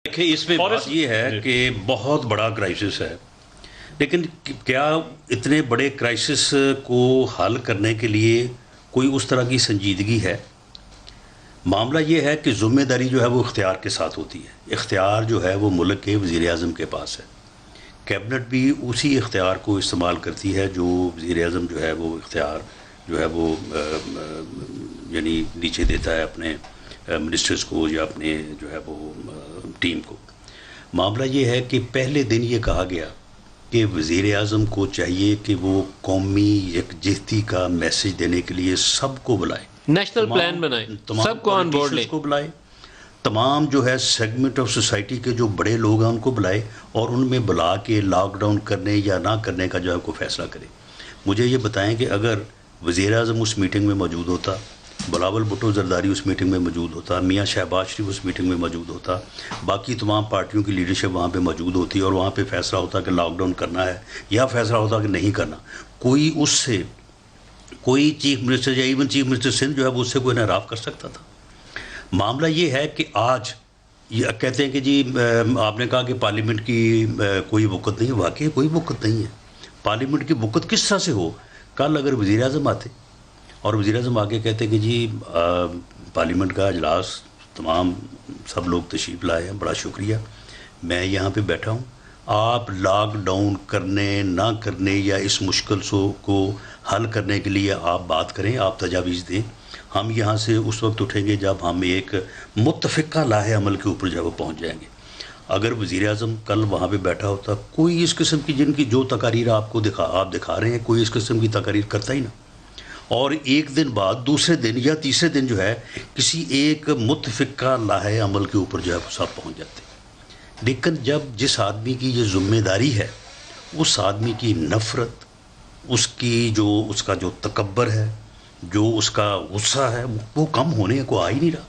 دیکھیں اس میں بات یہ ہے کہ بہت بڑا کرائسس ہے، لیکن کیا اتنے بڑے کرائسس کو حل کرنے کے لیے کوئی اس طرح کی سنجیدگی ہے؟ معاملہ یہ ہے کہ ذمہ داری جو ہے وہ اختیار کے ساتھ ہوتی ہے. اختیار جو ہے وہ ملک کے وزیر اعظم کے پاس ہے. کیبنٹ بھی اسی اختیار کو استعمال کرتی ہے جو وزیر اعظم جو ہے وہ اختیار جو ہے وہ یعنی نیچے دیتا ہے اپنے منسٹرز کو یا اپنے جو ہے وہ ٹیم کو. معاملہ یہ ہے کہ پہلے دن یہ کہا گیا کہ وزیر اعظم کو چاہیے کہ وہ قومی یکجہتی کا میسج دینے کے لیے سب کو بلائے، نیشنل پلان بنائے، سب کو آن بورڈ لے، کو بلائے، تمام جو ہے سیگمنٹ آف سوسائٹی کے جو بڑے لوگ ہیں ان کو بلائے اور ان میں بلا کے لاک ڈاؤن کرنے یا نہ کرنے کا جو ہے کوئی فیصلہ کرے. مجھے یہ بتائیں کہ اگر وزیر اعظم اس میٹنگ میں موجود ہوتا، بلاول بھٹو زرداری اس میٹنگ میں موجود ہوتا، میاں شہباز شریف اس میٹنگ میں موجود ہوتا، باقی تمام پارٹیوں کی لیڈرشپ وہاں پہ موجود ہوتی اور وہاں پہ فیصلہ ہوتا کہ لاک ڈاؤن کرنا ہے یا فیصلہ ہوتا کہ نہیں کرنا، کوئی اس سے کوئی چیف منسٹر یا ایون چیف منسٹر سندھ جو ہے وہ اس سے کوئی انحراف کر سکتا تھا؟ معاملہ یہ ہے کہ آج یہ کہتے ہیں کہ جی آپ نے کہا کہ پارلیمنٹ کی کوئی وقت نہیں ہے. واقعی کوئی وقت نہیں ہے. پارلیمنٹ کی وقت کس طرح سے ہو؟ کل اگر وزیر اعظم آتے اور وزیر اعظم آگے کہتے کہ جی پارلیمنٹ کا اجلاس تمام سب لوگ تشریف لائے ہیں، بڑا شکریہ، میں یہاں پہ بیٹھا ہوں، آپ لاک ڈاؤن کرنے نہ کرنے یا اس مشکل کو حل کرنے کے لیے آپ بات کریں، آپ تجاویز دیں، ہم یہاں سے اس وقت اٹھیں گے جب ہم ایک متفقہ لاہ عمل کے اوپر جب وہ پہنچ جائیں گے. اگر وزیر اعظم کل وہاں پہ بیٹھا ہوتا، کوئی اس قسم کی جن کی جو تقاریر آپ دکھا رہے ہیں، کوئی اس قسم کی تقاریر کرتا ہی نہ، اور ایک دن بعد دوسرے دن یا تیسرے دن جو ہے کسی ایک متفقہ لاہ عمل کے اوپر جو ہے وہ سب پہنچ جاتے. لیکن جب جس آدمی کی یہ ذمہ داری ہے، اس آدمی کی نفرت، اس کا جو تکبر ہے، جو اس کا غصہ ہے، وہ کم ہونے کو آ ہی نہیں رہا.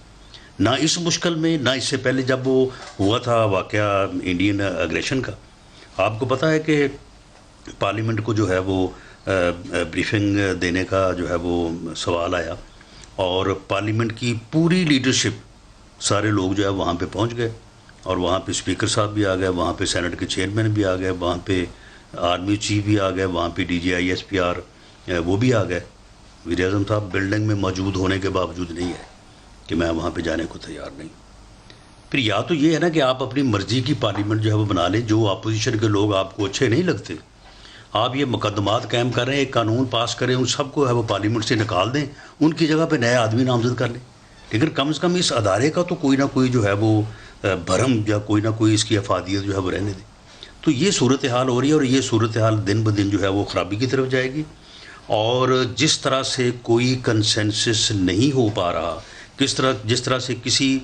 نہ اس مشکل میں، نہ اس سے پہلے جب وہ ہوا تھا واقعہ انڈین اگریشن کا. آپ کو پتہ ہے کہ پارلیمنٹ کو جو ہے وہ بریفنگ دینے کا جو ہے وہ سوال آیا اور پارلیمنٹ کی پوری لیڈرشپ سارے لوگ جو ہے وہاں پہ پہنچ گئے اور وہاں پہ اسپیکر صاحب بھی آ گئے، وہاں پہ سینٹ کے چیئرمین بھی آ گئے، وہاں پہ آرمی چیف بھی آ گئے، وہاں پہ DGISPR وہ بھی آ گئے. وزیر اعظم صاحب بلڈنگ میں موجود ہونے کے باوجود نہیں ہے کہ میں وہاں پہ جانے کو تیار نہیں. پھر یا تو یہ ہے نا کہ آپ اپنی مرضی کی پارلیمنٹ جو ہے وہ بنا لیں، جو اپوزیشن کے لوگ آپ کو اچھے نہیں لگتے، آپ یہ مقدمات قائم کر رہے ہیں، ایک قانون پاس کریں، ان سب کو ہے وہ پارلیمنٹ سے نکال دیں، ان کی جگہ پہ نئے آدمی نامزد کر لیں. لیکن کم از کم اس ادارے کا تو کوئی نہ کوئی جو ہے وہ بھرم یا کوئی نہ کوئی اس کی افادیت جو ہے وہ رہنے دیں. تو یہ صورتحال ہو رہی ہے اور یہ صورتحال دن بدن جو ہے وہ خرابی کی طرف جائے گی. اور جس طرح سے کوئی کنسنسس نہیں ہو پا رہا، جس طرح سے کسی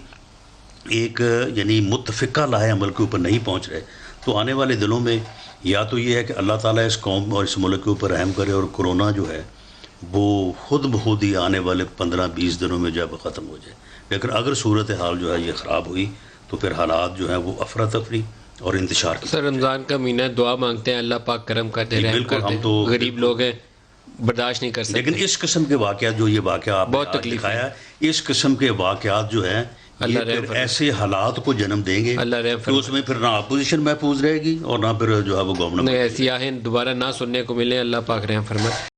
ایک یعنی متفقہ لاہ عمل کے اوپر نہیں پہنچ رہے، تو آنے والے دنوں میں یا تو یہ ہے کہ اللہ تعالیٰ اس قوم اور اس ملک کے اوپر رحم کرے اور کورونا جو ہے وہ خود بخود ہی آنے والے 15-20 دنوں میں جب ختم ہو جائے. لیکن اگر صورتحال جو ہے یہ خراب ہوئی تو پھر حالات جو ہیں وہ افراتفری اور انتشار کی. سر رمضان کا مہینہ ہے، دعا مانگتے ہیں اللہ پاک کرم کرتے رحم بالکل، کرتے، ہم تو غریب لوگ ہیں برداشت نہیں کر سکتے. لیکن اس قسم کے واقعات جو یہ واقعہ آپ بہت نے تکلیف دکھایا، اس قسم کے واقعات جو ہیں یہ پھر ایسے حالات کو جنم دیں گے کہ اس میں پھر نہ اپوزیشن محفوظ رہے گی اور نہ پھر جو ہے وہ گورنمنٹ. ایسی آہیں دوبارہ نہ سننے کو ملیں، اللہ پاک رحم فرمائے.